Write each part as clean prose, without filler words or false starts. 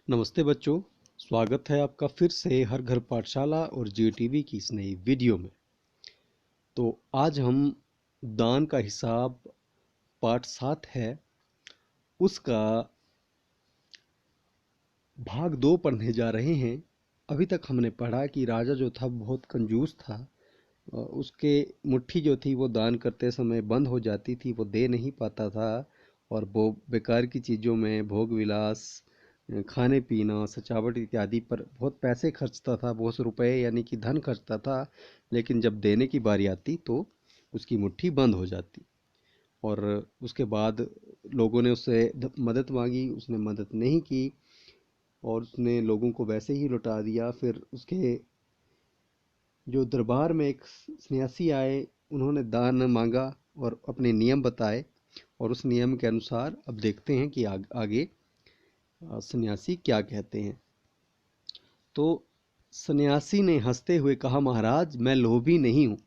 नमस्ते बच्चों। स्वागत है आपका फिर से हर घर पाठशाला और जीटीवी की इस नई वीडियो में। तो आज हम दान का हिसाब पाठ 7 है, उसका भाग 2 पढ़ने जा रहे हैं। अभी तक हमने पढ़ा कि राजा जो था बहुत कंजूस था। उसके मुट्ठी जो थी वो दान करते समय बंद हो जाती थी, वो दे नहीं पाता था और वो बेकार की चीज़ों में भोग विलास, खाने पीना, सजावट इत्यादि पर बहुत पैसे खर्चता था, बहुत से रुपए यानी कि धन खर्चता था। लेकिन जब देने की बारी आती तो उसकी मुट्ठी बंद हो जाती और उसके बाद लोगों ने उससे मदद मांगी, उसने मदद नहीं की और उसने लोगों को वैसे ही लुटा दिया। फिर उसके जो दरबार में एक सन्यासी आए, उन्होंने दान मांगा और अपने नियम बताए और उस नियम के अनुसार अब देखते हैं कि आगे सन्यासी क्या कहते हैं। तो सन्यासी ने हंसते हुए कहा, महाराज मैं लोभी नहीं हूँ,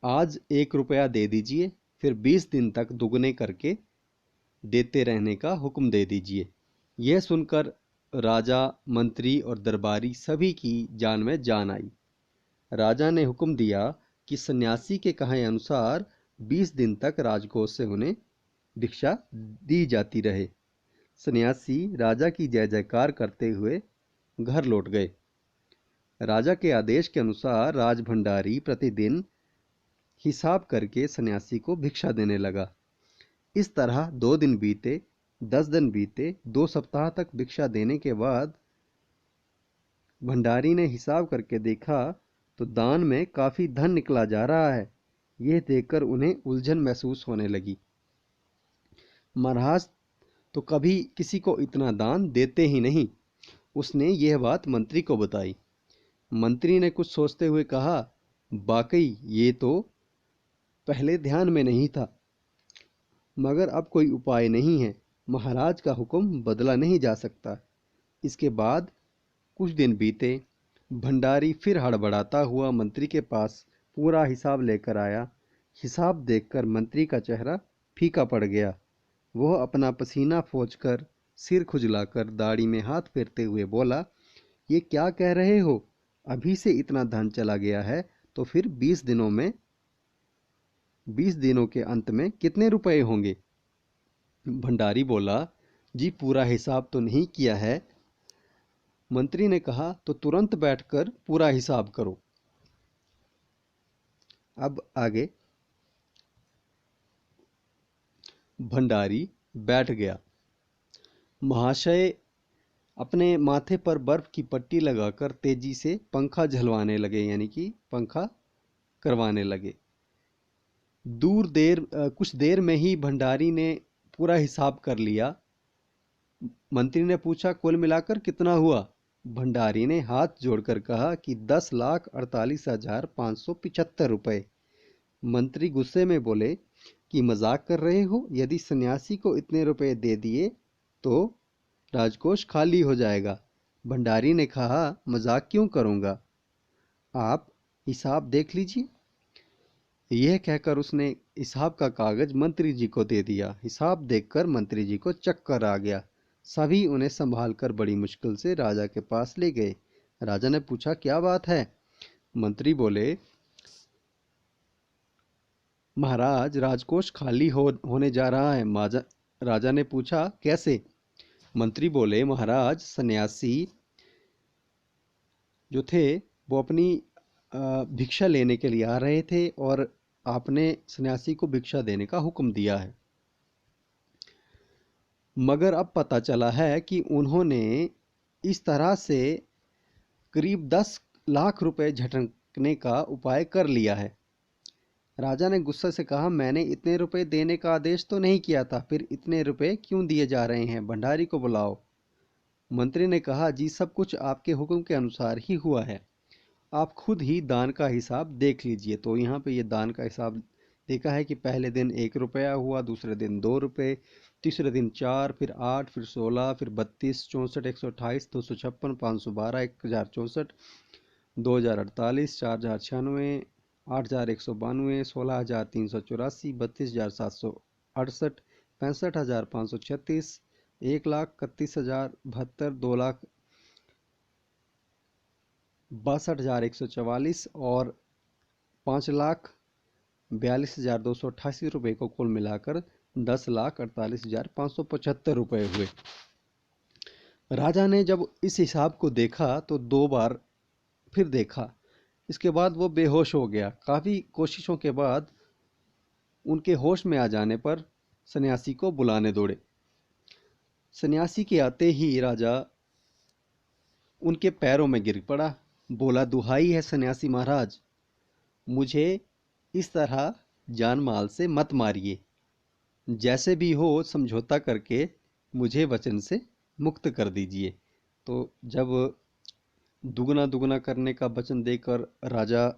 आज 1 रुपया दे दीजिए, फिर 20 दिन तक दुगने करके देते रहने का हुक्म दे दीजिए। यह सुनकर राजा, मंत्री और दरबारी सभी की जान में जान आई। राजा ने हुक्म दिया कि सन्यासी के कहे अनुसार 20 दिन तक राजकोष से उन्हें भिक्षा दी जाती रहे। सन्यासी राजा की जय जयकार करते हुए घर लौट गए। राजा के आदेश के अनुसार राजभंडारी प्रतिदिन हिसाब करके सन्यासी को भिक्षा देने लगा। इस तरह 2 दिन बीते, 10 दिन बीते, 2 सप्ताह तक भिक्षा देने के बाद भंडारी ने हिसाब करके देखा तो दान में काफी धन निकला जा रहा है। यह देखकर उन्हें उलझन महसूस होने लगी। महाराज तो कभी किसी को इतना दान देते ही नहीं। उसने यह बात मंत्री को बताई। मंत्री ने कुछ सोचते हुए कहा, वाकई ये तो पहले ध्यान में नहीं था, मगर अब कोई उपाय नहीं है। महाराज का हुक्म बदला नहीं जा सकता। इसके बाद कुछ दिन बीते। भंडारी फिर हड़बड़ाता हुआ मंत्री के पास पूरा हिसाब लेकर आया। हिसाब देखकर मंत्री का चेहरा फीका पड़ गया। वह अपना पसीना पोंछकर, सिर खुजलाकर, दाढ़ी में हाथ फेरते हुए बोला, ये क्या कह रहे हो? अभी से इतना धन चला गया है तो फिर 20 दिनों के अंत में कितने रुपए होंगे? भंडारी बोला, जी पूरा हिसाब तो नहीं किया है। मंत्री ने कहा, तो तुरंत बैठकर पूरा हिसाब करो। अब आगे। भंडारी बैठ गया। महाशय अपने माथे पर बर्फ की पट्टी लगाकर तेजी से पंखा झलवाने लगे, यानी कि पंखा करवाने लगे। कुछ देर में ही भंडारी ने पूरा हिसाब कर लिया। मंत्री ने पूछा, कुल मिलाकर कितना हुआ? भंडारी ने हाथ जोड़कर कहा कि 10,48,575 रुपए। मंत्री गुस्से में बोले कि मजाक कर रहे हो? यदि सन्यासी को इतने रुपए दे दिए तो राजकोष खाली हो जाएगा। भंडारी ने कहा, मजाक क्यों करूंगा, आप हिसाब देख लीजिए। यह कहकर उसने हिसाब का कागज मंत्री जी को दे दिया। हिसाब देखकर मंत्री जी को चक्कर आ गया। सभी उन्हें संभालकर बड़ी मुश्किल से राजा के पास ले गए। राजा ने पूछा, क्या बात है? मंत्री बोले, महाराज राजकोष खाली होने जा रहा है। राजा ने पूछा, कैसे? मंत्री बोले, महाराज सन्यासी जो थे वो अपनी भिक्षा लेने के लिए आ रहे थे और आपने सन्यासी को भिक्षा देने का हुक्म दिया है, मगर अब पता चला है कि उन्होंने इस तरह से करीब 10 लाख रुपए झटकने का उपाय कर लिया है। राजा ने गुस्से से कहा, मैंने इतने रुपए देने का आदेश तो नहीं किया था, फिर इतने रुपए क्यों दिए जा रहे हैं? भंडारी को बुलाओ। मंत्री ने कहा, जी सब कुछ आपके हुक्म के अनुसार ही हुआ है, आप खुद ही दान का हिसाब देख लीजिए। तो यहाँ पे ये दान का हिसाब देखा है कि पहले दिन 1 रुपया हुआ, दूसरे दिन 2 रुपये, तीसरे दिन 4, फिर 8, फिर 16, फिर 32, 64, 128, 256, 512, 1064, 2048, 4096, 8192, 16384, 32768, 65,536, 1,31,072, 2,62,144 और 5,42,288 रुपये को कुल मिलाकर 10,48,575 रुपये हुए। राजा ने जब इस हिसाब को देखा तो 2 बार फिर देखा। इसके बाद वो बेहोश हो गया। काफ़ी कोशिशों के बाद उनके होश में आ जाने पर सन्यासी को बुलाने दौड़े। सन्यासी के आते ही राजा उनके पैरों में गिर पड़ा। बोला, दुहाई है सन्यासी महाराज, मुझे इस तरह जान माल से मत मारिए। जैसे भी हो समझौता करके मुझे वचन से मुक्त कर दीजिए। तो जब दुगना दुगना करने का वचन देकर राजा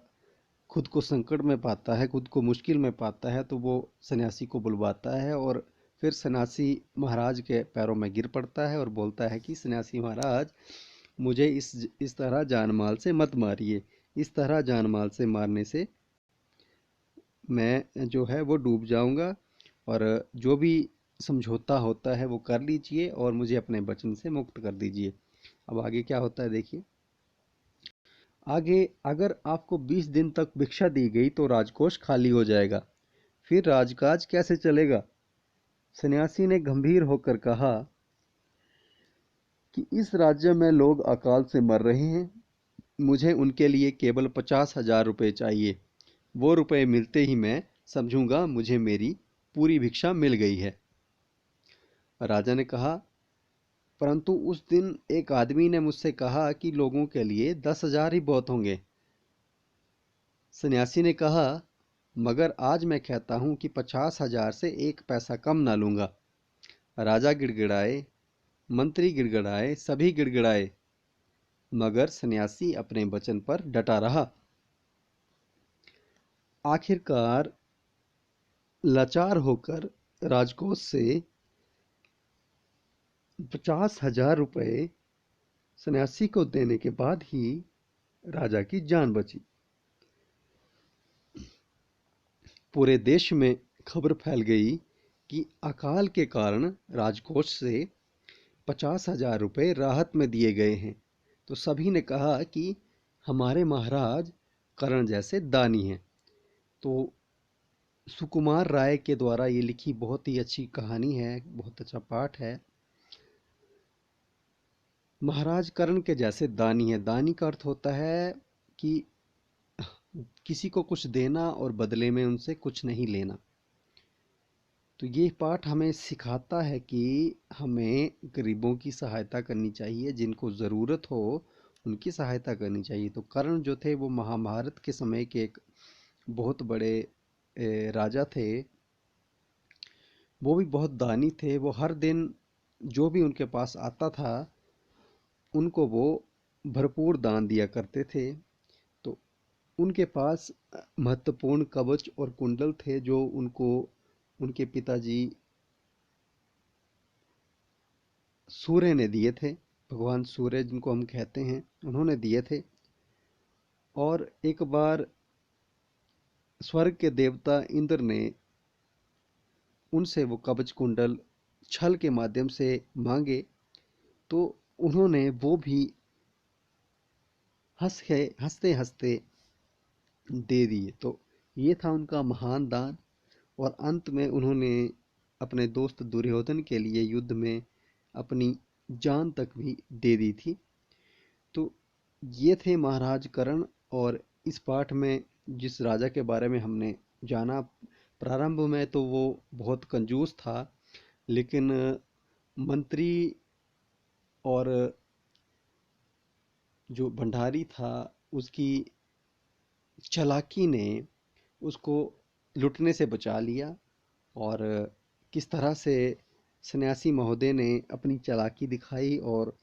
खुद को संकट में पाता है, खुद को मुश्किल में पाता है, तो वो सन्यासी को बुलवाता है और फिर सन्यासी महाराज के पैरों में गिर पड़ता है और बोलता है कि सन्यासी महाराज, मुझे इस तरह जान माल से मत मारिए। इस तरह जान माल से मारने से मैं जो है वो डूब जाऊंगा, और जो भी समझौता होता है वो कर लीजिए और मुझे अपने वचन से मुक्त कर दीजिए। अब आगे क्या होता है देखिए। आगे, अगर आपको 20 दिन तक भिक्षा दी गई तो राजकोष खाली हो जाएगा, फिर राजकाज कैसे चलेगा? सन्यासी ने गंभीर होकर कहा कि इस राज्य में लोग अकाल से मर रहे हैं, मुझे उनके लिए केवल 50,000 रुपये चाहिए। वो रुपए मिलते ही मैं समझूंगा मुझे मेरी पूरी भिक्षा मिल गई है। राजा ने कहा, परंतु उस दिन एक आदमी ने मुझसे कहा कि लोगों के लिए 10,000 ही बहुत होंगे। सन्यासी ने कहा, मगर आज मैं कहता हूं कि 50,000 से 1 पैसा कम ना लूंगा। राजा गिड़गिड़ाए, मंत्री गिड़गिड़ाए, सभी गिड़गिड़ाए, मगर सन्यासी अपने वचन पर डटा रहा। आखिरकार लाचार होकर राजकोष से 50,000 रुपये सन्यासी को देने के बाद ही राजा की जान बची। पूरे देश में खबर फैल गई कि अकाल के कारण राजकोष से 50,000 रुपये राहत में दिए गए हैं। तो सभी ने कहा कि हमारे महाराज कर्ण जैसे दानी हैं। तो सुकुमार राय के द्वारा ये लिखी बहुत ही अच्छी कहानी है, बहुत अच्छा पाठ है। महाराज कर्ण के जैसे दानी है। दानी का अर्थ होता है कि किसी को कुछ देना और बदले में उनसे कुछ नहीं लेना। तो ये पाठ हमें सिखाता है कि हमें गरीबों की सहायता करनी चाहिए, जिनको ज़रूरत हो उनकी सहायता करनी चाहिए। तो कर्ण जो थे वो महाभारत के समय के एक बहुत बड़े राजा थे। वो भी बहुत दानी थे। वो हर दिन जो भी उनके पास आता था उनको वो भरपूर दान दिया करते थे। तो उनके पास महत्वपूर्ण कवच और कुंडल थे जो उनको उनके पिताजी सूर्य ने दिए थे। भगवान सूर्य जिनको हम कहते हैं, उन्होंने दिए थे। और एक बार स्वर्ग के देवता इंद्र ने उनसे वो कवच कुंडल छल के माध्यम से मांगे, तो उन्होंने वो भी हंसते हंसते दे दिए। तो ये था उनका महान दान। और अंत में उन्होंने अपने दोस्त दुर्योधन के लिए युद्ध में अपनी जान तक भी दे दी थी। तो ये थे महाराज कर्ण। और इस पाठ में जिस राजा के बारे में हमने जाना, प्रारंभ में तो वो बहुत कंजूस था, लेकिन मंत्री और जो भंडारी था उसकी चालाकी ने उसको लुटने से बचा लिया। और किस तरह से सन्यासी महोदय ने अपनी चालाकी दिखाई और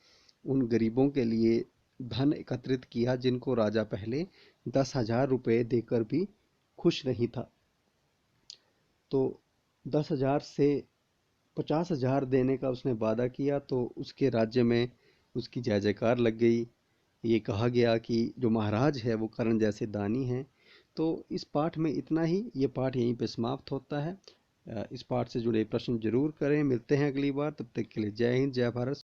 उन गरीबों के लिए धन एकत्रित किया जिनको राजा पहले 10,000 रुपये देकर भी खुश नहीं था। तो 10,000 से 50,000 देने का उसने वादा किया, तो उसके राज्य में उसकी जय जयकार लग गई। ये कहा गया कि जो महाराज है वो कर्ण जैसे दानी हैं। तो इस पाठ में इतना ही। ये पाठ यहीं पे समाप्त होता है। इस पाठ से जुड़े प्रश्न जरूर करें। मिलते हैं अगली बार, तब तक के लिए जय हिंद, जय भारत।